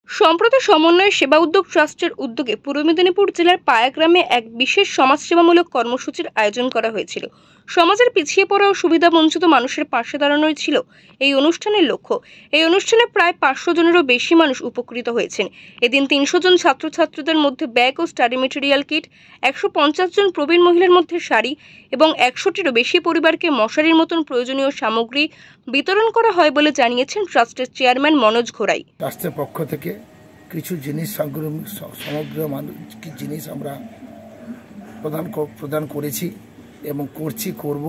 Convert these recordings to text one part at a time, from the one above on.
সম্প্রতি সমন্বয় সেবা উদ্যোগ ট্রাস্টের উদ্যোগে পূর্ব মেদিনীপুর জেলার পায়া গ্রামে এক বিশেষ সমাজসেবামূলক কর্মসূচির আয়োজন করা হয়েছিল। সমাজের পিছিয়ে পড়া ও সুবিধা বঞ্চিত মানুষের পাশে দাঁড়ানোই ছিল এই অনুষ্ঠানের লক্ষ্য। এই অনুষ্ঠানে প্রায় 500 জনেরও বেশি মানুষ উপকৃত হয়েছেন। এদিন 300 জন ছাত্রছাত্রীদের মধ্যে ব্যাগ ও স্টাডি মেটেরিয়াল কিট, 150 জন প্রবীণ মহিলার মধ্যে শাড়ি এবং 100টিরও বেশি পরিবারকে মশারির মতন প্রয়োজনীয় সামগ্রী বিতরণ করা হয় বলে জানিয়েছেন ট্রাস্টের চেয়ারম্যান মনোজ ঘোড়াই। ট্রাস্টের পক্ষ থেকে কিছু জিনিস সমগ্র জিনিস আমরা প্রদান করেছি এবং করব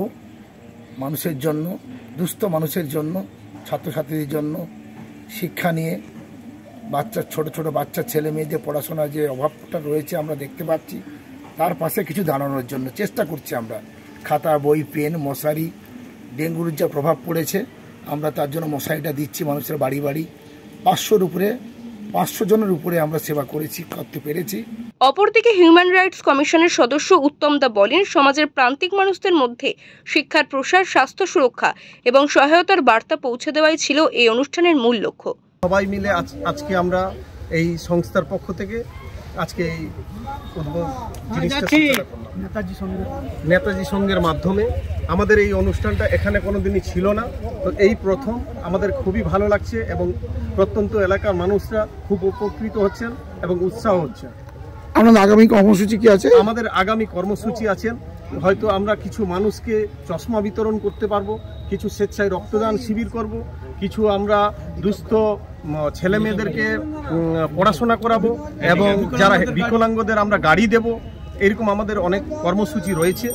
মানুষের জন্য, দুস্থ মানুষের জন্য, ছাত্রছাত্রীদের জন্য, শিক্ষা নিয়ে ছোট ছোট বাচ্চা ছেলে মেয়েদের পড়াশোনার যে অভাবটা রয়েছে আমরা দেখতে পাচ্ছি, তার পাশে কিছু দাঁড়ানোর জন্য চেষ্টা করছি আমরা। খাতা, বই, পেন, মশারি, ডেঙ্গুর যা প্রভাব পড়েছে আমরা তার জন্য মশারিটা দিচ্ছি মানুষের বাড়ি বাড়ি। 500 জনের উপরে আমরা সেবা করতে পেরেছি। অপরদিকে হিউম্যান রাইটস কমিশনের সদস্য উত্তম দা বলেন, সমাজের প্রান্তিক মানুষদের মধ্যে শিক্ষার প্রসার, স্বাস্থ্য সুরক্ষা এবং সহায়তার বার্তা পৌঁছে দেওয়াই ছিল এই অনুষ্ঠানের মূল লক্ষ্য। সবাই মিলে আজকে আমরা এই সংস্থার পক্ষ থেকে আজকে এই নেতাজি সংঘের মাধ্যমে আমাদের এই অনুষ্ঠানটা এখানে কোনোদিনই ছিল না, তো এই প্রথম আমাদের খুবই ভালো লাগছে এবং প্রত্যন্ত এলাকার মানুষরা খুব উপকৃত হচ্ছেন এবং উৎসাহ হচ্ছেন। আমাদের আগামী কর্মসূচি কি আছে? আমাদের আগামী কর্মসূচি আছেন, হয়তো আমরা কিছু মানুষকে চশমা বিতরণ করতে পারবো, কিছু স্বেচ্ছায় রক্তদান শিবির করব, কিছু আমরা দুস্থ ছেলে মেয়েদেরকে পড়াশোনা করাবো এবং যারা বিকলাঙ্গদের আমরা গাড়ি দেব। এরকম আমাদের অনেক কর্মসূচি রয়েছে।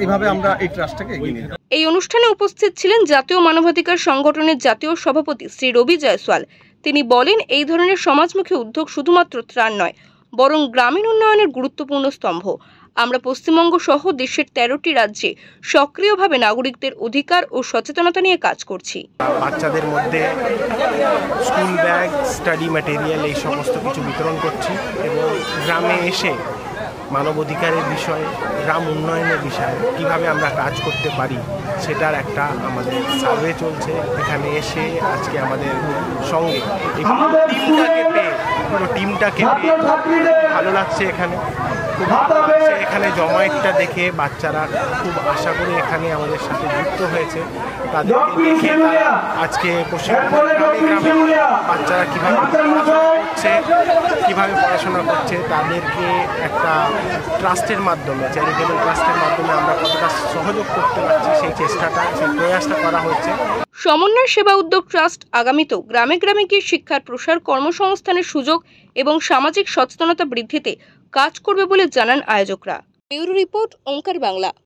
এইভাবে আমরা এই ট্রাস্টটাকে এগিয়ে নিয়ে যাব। এই অনুষ্ঠানে উপস্থিত ছিলেন জাতীয় মানবাধিকার সংগঠনের জাতীয় সভাপতি শ্রী রবি জয়সওয়াল। তিনি বলেন, এই ধরনের সমাজমুখী উদ্যোগ শুধুমাত্র ত্রাণ নয়, বরং গ্রামীণ উন্নয়নের গুরুত্বপূর্ণ স্তম্ভ। আমরা পশ্চিমবঙ্গ সহ দেশের 13টি রাজ্যে সক্রিয়ভাবে নাগরিকদের অধিকার ও সচেতনতা নিয়ে কাজ করছি। বাচ্চাদের মধ্যে স্কুল ব্যাগ, স্টাডি ম্যাটেরিয়াল এই সমস্ত কিছু বিতরণ করছি এবং গ্রামে এসে মানবাধিকারের বিষয়ে, গ্রাম উন্নয়নের বিষয়ে কীভাবে আমরা কাজ করতে পারি সেটার একটা আমাদের সার্ভে চলছে। এখানে এসে আজকে আমাদের সঙ্গে পুরো টিমটাকে পেয়ে ভালো লাগছে। এখানে জমায়েতটা দেখে বাচ্চারা খুব আশা করে এখানে আমাদের সাথে যুক্ত হয়েছে। তাদেরকে দেখে আজকে গ্রামে বাচ্চারা কীভাবে পড়াশোনা করছে তাদেরকে একটা ট্রাস্টের মাধ্যমে, চ্যারিটেবল ট্রাস্টের মাধ্যমে আমরা কতটা সহযোগ করতে পারছি সেই প্রয়াসটা করা হচ্ছে। সমন্বয় সেবা উদ্যোগ ট্রাস্ট আগামীতেও গ্রামে গ্রামে গিয়ে শিক্ষার প্রসার, কর্মসংস্থানের সুযোগ এবং সামাজিক সচেতনতা বৃদ্ধিতে কাজ করবে বলে জানান আয়োজকরা। ব্যুরো রিপোর্ট, ওঙ্কার বাংলা।